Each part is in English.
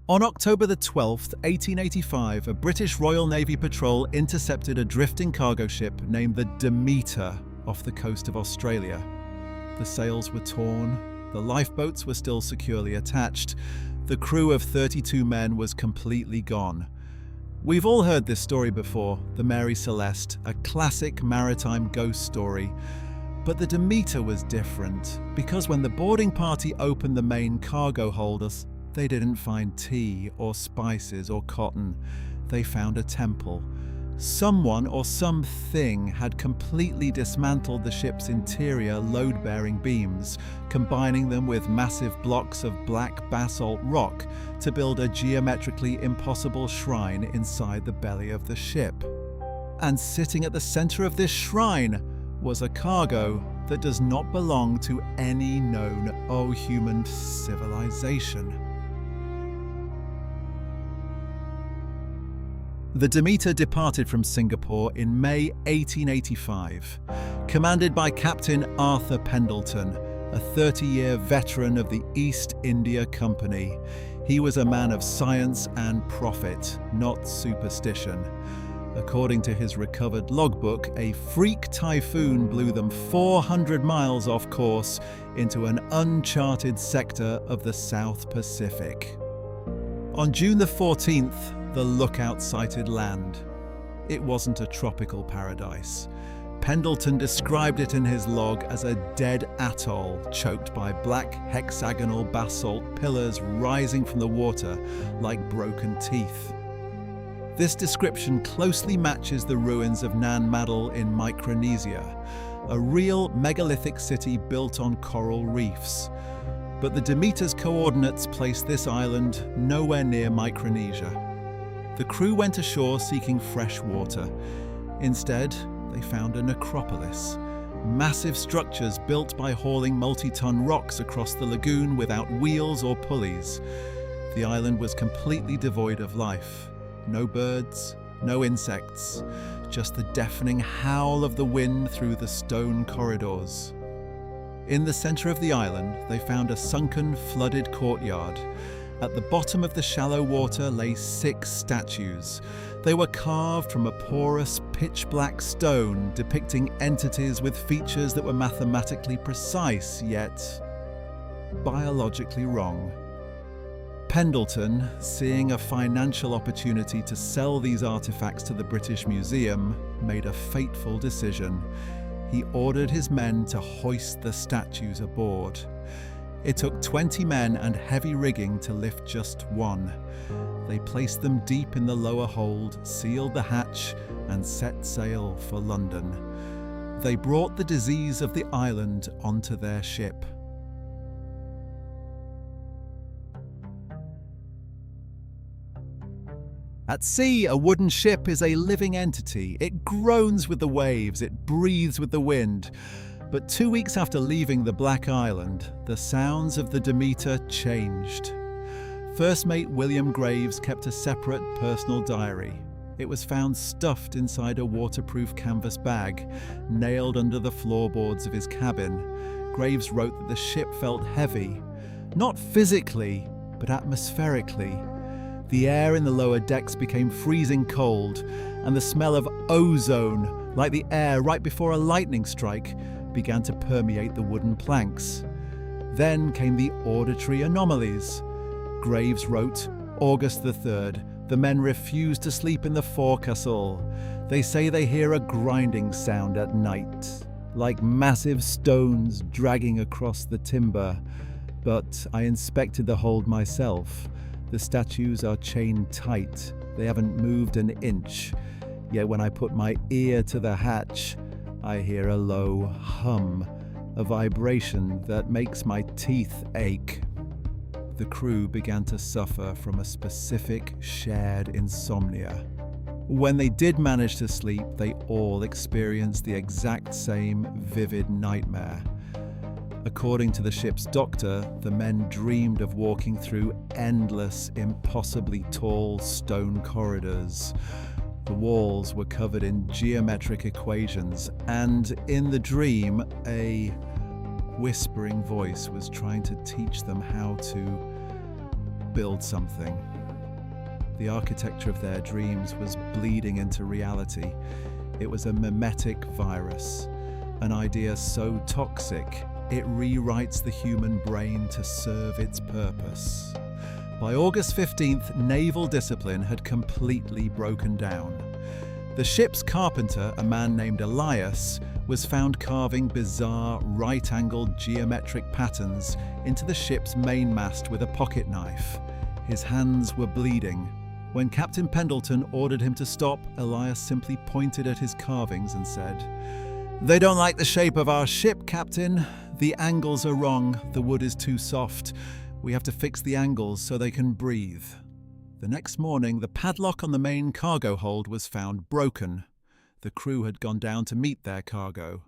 On October the 12th, 1885, a British Royal Navy patrol intercepted a drifting cargo ship named the Demeter off the coast of Australia. The sails were torn, the lifeboats were still securely attached, the crew of 32 men was completely gone. We've all heard this story before, the Mary Celeste, a classic maritime ghost story. But the Demeter was different, because when the boarding party opened the main cargo holders, they didn't find tea or spices or cotton. They found a temple. Someone or something had completely dismantled the ship's interior load-bearing beams, combining them with massive blocks of black basalt rock to build a geometrically impossible shrine inside the belly of the ship. And sitting at the center of this shrine was a cargo that does not belong to any known human civilization. The Demeter departed from Singapore in May 1885, commanded by Captain Arthur Pendleton, a 30-year veteran of the East India Company. He was a man of science and profit, not superstition. According to his recovered logbook, a freak typhoon blew them 400 miles off course into an uncharted sector of the South Pacific. On June the 14th, the lookout sighted land. It wasn't a tropical paradise. Pendleton described it in his log as a dead atoll choked by black hexagonal basalt pillars rising from the water like broken teeth. This description closely matches the ruins of Nan Madol in Micronesia, a real megalithic city built on coral reefs. But the Demeter's coordinates place this island nowhere near Micronesia. The crew went ashore seeking fresh water. Instead, they found a necropolis, massive structures built by hauling multi-ton rocks across the lagoon without wheels or pulleys. The island was completely devoid of life. No birds, no insects, just the deafening howl of the wind through the stone corridors. In the center of the island, they found a sunken, flooded courtyard. At the bottom of the shallow water lay 6 statues. They were carved from a porous, pitch-black stone depicting entities with features that were mathematically precise, yet biologically wrong. Pendleton, seeing a financial opportunity to sell these artifacts to the British Museum, made a fateful decision. He ordered his men to hoist the statues aboard. It took 20 men and heavy rigging to lift just one. They placed them deep in the lower hold, sealed the hatch, and set sail for London. They brought the disease of the island onto their ship. At sea, a wooden ship is a living entity. It groans with the waves, it breathes with the wind. But 2 weeks after leaving the Black Island, the sounds of the Demeter changed. First mate William Graves kept a separate personal diary. It was found stuffed inside a waterproof canvas bag, nailed under the floorboards of his cabin. Graves wrote that the ship felt heavy, not physically, but atmospherically. The air in the lower decks became freezing cold, and the smell of ozone, like the air right before a lightning strike, began to permeate the wooden planks. Then came the auditory anomalies. Graves wrote, August the 3rd, the men refuse to sleep in the forecastle. They say they hear a grinding sound at night, like massive stones dragging across the timber. But I inspected the hold myself. The statues are chained tight. They haven't moved an inch. Yet when I put my ear to the hatch, I hear a low hum, a vibration that makes my teeth ache. The crew began to suffer from a specific shared insomnia. When they did manage to sleep, they all experienced the exact same vivid nightmare. According to the ship's doctor, the men dreamed of walking through endless, impossibly tall stone corridors. The walls were covered in geometric equations, and in the dream, a whispering voice was trying to teach them how to build something. The architecture of their dreams was bleeding into reality. It was a memetic virus, an idea so toxic it rewrites the human brain to serve its purpose. By August 15th, naval discipline had completely broken down. The ship's carpenter, a man named Elias, was found carving bizarre right-angled geometric patterns into the ship's mainmast with a pocket knife. His hands were bleeding. When Captain Pendleton ordered him to stop, Elias simply pointed at his carvings and said, "They don't like the shape of our ship, Captain. The angles are wrong. The wood is too soft. We have to fix the angles so they can breathe." The next morning, the padlock on the main cargo hold was found broken. The crew had gone down to meet their cargo.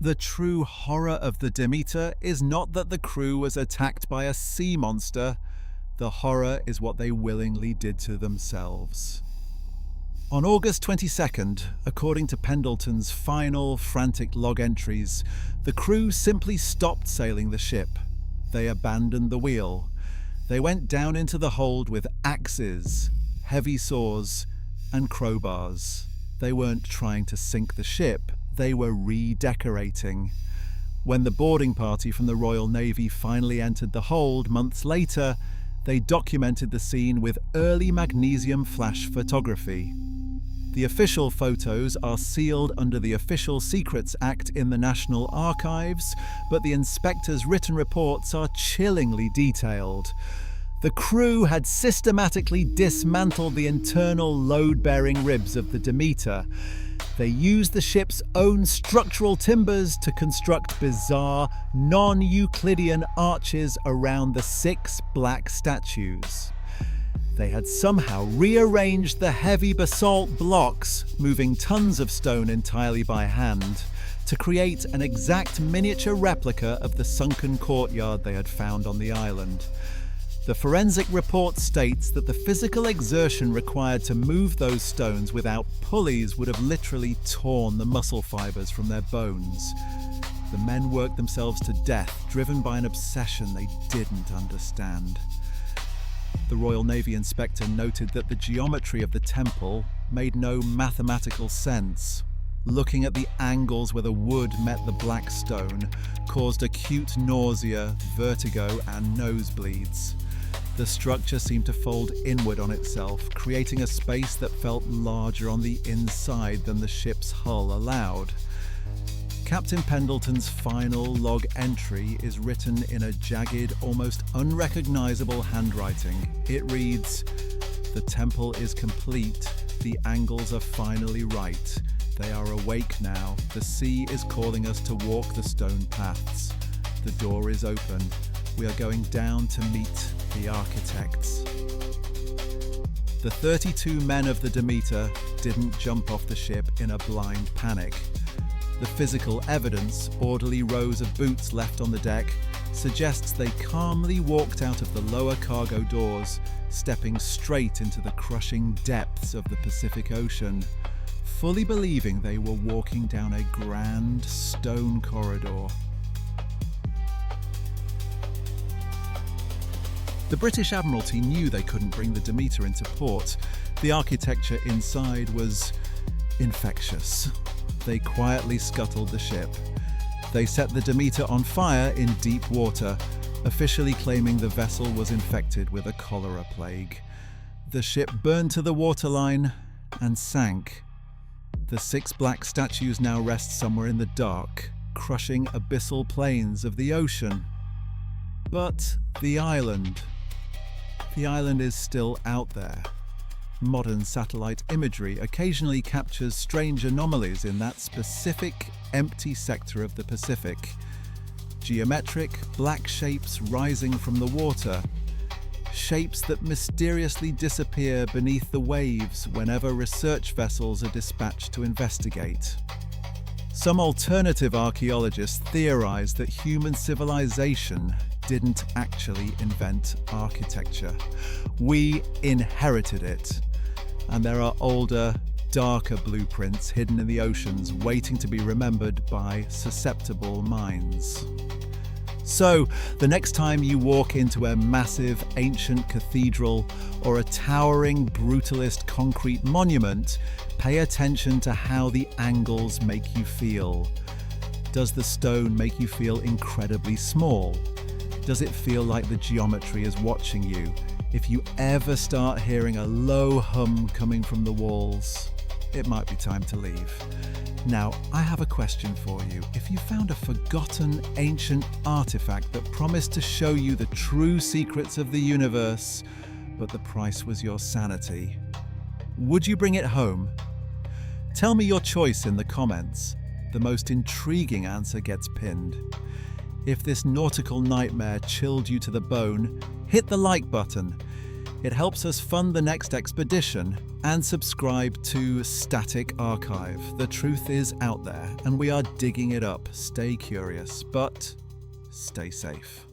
The true horror of the Demeter is not that the crew was attacked by a sea monster. The horror is what they willingly did to themselves. On August 22nd, according to Pendleton's final frantic log entries, the crew simply stopped sailing the ship. They abandoned the wheel. They went down into the hold with axes, heavy saws, and crowbars. They weren't trying to sink the ship, they were redecorating. When the boarding party from the Royal Navy finally entered the hold months later, they documented the scene with early magnesium flash photography. The official photos are sealed under the Official Secrets Act in the National Archives, but the inspector's written reports are chillingly detailed. The crew had systematically dismantled the internal load-bearing ribs of the Demeter. They used the ship's own structural timbers to construct bizarre, non-Euclidean arches around the 6 black statues. They had somehow rearranged the heavy basalt blocks, moving tons of stone entirely by hand, to create an exact miniature replica of the sunken courtyard they had found on the island. The forensic report states that the physical exertion required to move those stones without pulleys would have literally torn the muscle fibers from their bones. The men worked themselves to death, driven by an obsession they didn't understand. The Royal Navy inspector noted that the geometry of the temple made no mathematical sense. Looking at the angles where the wood met the black stone caused acute nausea, vertigo, and nosebleeds. The structure seemed to fold inward on itself, creating a space that felt larger on the inside than the ship's hull allowed. Captain Pendleton's final log entry is written in a jagged, almost unrecognizable handwriting. It reads, "The temple is complete. The angles are finally right. They are awake now. The sea is calling us to walk the stone paths. The door is open. We are going down to meet the architects." The 32 men of the Demeter didn't jump off the ship in a blind panic. The physical evidence, orderly rows of boots left on the deck, suggests they calmly walked out of the lower cargo doors, stepping straight into the crushing depths of the Pacific Ocean, fully believing they were walking down a grand stone corridor. The British Admiralty knew they couldn't bring the Demeter into port. The architecture inside was infectious. They quietly scuttled the ship. They set the Demeter on fire in deep water, officially claiming the vessel was infected with a cholera plague. The ship burned to the waterline and sank. The 6 black statues now rest somewhere in the dark, crushing abyssal plains of the ocean. But the island is still out there. Modern satellite imagery occasionally captures strange anomalies in that specific empty sector of the Pacific. Geometric, black shapes rising from the water. Shapes that mysteriously disappear beneath the waves whenever research vessels are dispatched to investigate. Some alternative archaeologists theorize that human civilization didn't actually invent architecture. We inherited it. And there are older, darker blueprints hidden in the oceans waiting to be remembered by susceptible minds. So, the next time you walk into a massive ancient cathedral or a towering brutalist concrete monument, pay attention to how the angles make you feel. Does the stone make you feel incredibly small? Does it feel like the geometry is watching you? If you ever start hearing a low hum coming from the walls, it might be time to leave. Now, I have a question for you. If you found a forgotten ancient artifact that promised to show you the true secrets of the universe, but the price was your sanity, would you bring it home? Tell me your choice in the comments. The most intriguing answer gets pinned. If this nautical nightmare chilled you to the bone, hit the like button. It helps us fund the next expedition, and subscribe to Static Archive. The truth is out there, and we are digging it up. Stay curious, but stay safe.